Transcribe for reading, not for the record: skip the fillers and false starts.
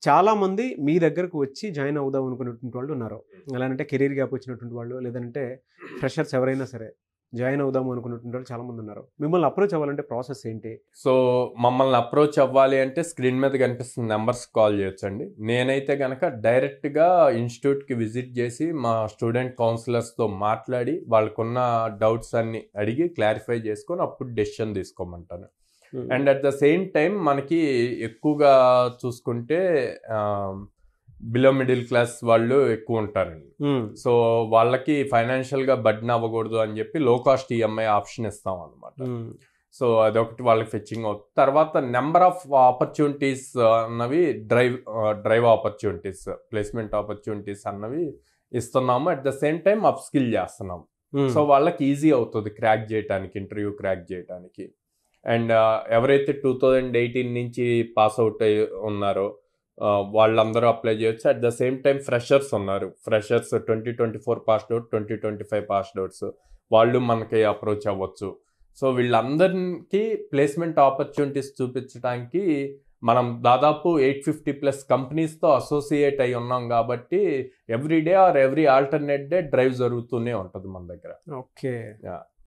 చాలామంది మీ దగ్గరకు వచ్చి జాయిన్ అవుదాం అనుకున్నటువంటి వాళ్ళు ఉన్నారు. ఎలా అంటే కెరీర్ గ్యాప్ వచ్చినటువంటి వాళ్ళు, లేదంటే ఫ్రెషర్స్ ఎవరైనా సరే జాయిన్ అవుదాము అనుకున్నటువంటి వాళ్ళు చాలామంది ఉన్నారు. మిమ్మల్ని అప్రోచ్ అవ్వాలంటే ప్రాసెస్ ఏంటి? సో మమ్మల్ని అప్రోచ్ అవ్వాలి అంటే స్క్రీన్ మీద కనిపిస్తున్న నెంబర్స్ కాల్ చేయొచ్చండి. నేనైతే కనుక డైరెక్ట్గా ఇన్స్టిట్యూట్కి విజిట్ చేసి మా స్టూడెంట్ కౌన్సిలర్స్తో మాట్లాడి వాళ్ళకున్న డౌట్స్ అన్ని అడిగి క్లారిఫై చేసుకొని అప్పుడు డెసిషన్ తీసుకోమంటాను. And at the same time మనకి ఎక్కువగా చూసుకుంటే బిలో మిడిల్ క్లాస్ వాళ్ళు ఎక్కువ ఉంటారండి. సో వాళ్ళకి ఫైనాన్షియల్గా బర్డెన్ అవ్వకూడదు అని చెప్పి లో కాస్ట్ ఈఎంఐ ఆప్షన్ ఇస్తాం అనమాట. సో అదొకటి వాళ్ళకి ఫెచ్చింగ్ అవుతుంది. తర్వాత నెంబర్ ఆఫ్ ఆపర్చునిటీస్ అన్నవి డ్రైవ్ ఆపర్చునిటీస్, ప్లేస్మెంట్ ఆపర్చునిటీస్ అన్నవి ఇస్తున్నాము. At the same time up skill చేస్తున్నాము. సో వాళ్ళకి ఈజీ అవుతుంది క్రాక్ చేయడానికి, ఇంటర్వ్యూ క్రాక్ చేయడానికి. అండ్ ఎవరైతే 2018 నుంచి పాస్ అవుట్ అయ్యి ఉన్నారో వాళ్ళందరూ అప్లై చేయొచ్చు. At the same time freshers ఉన్నారు. Freshers 2024 passed out, 2025 passed outs వాళ్ళు మనకి అప్రోచ్ అవ్వచ్చు. సో వీళ్ళందరికీ ప్లేస్మెంట్ ఆపర్చునిటీస్ చూపించడానికి మనం దాదాపు 850+ కంపెనీస్తో అసోసియేట్ అయి ఉన్నాం కాబట్టి every day or every alternate day drive జరుగుతూనే ఉంటుంది మన దగ్గర. ఓకే.